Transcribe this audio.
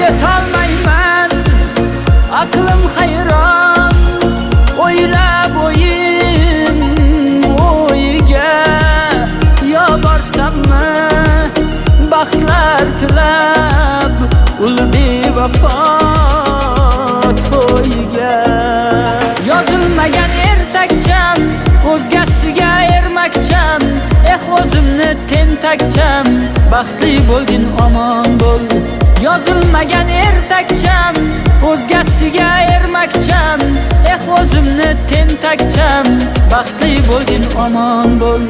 yetolmayman, aqlim hayron, o'ylab o'yin o'yiga. Yo borsammi baxtlar tilab, ul bevafo to'yiga. Yozilmagan ertakcham, o'zgasiga ermakcham, o'zimni tentakcham, baxtli bo'lgin omon bo'l. Yozilmagan ertakcham, o'zgasiga ermakcham, o'zimni tentakcham, baxtli bo'lgin omon bo'l.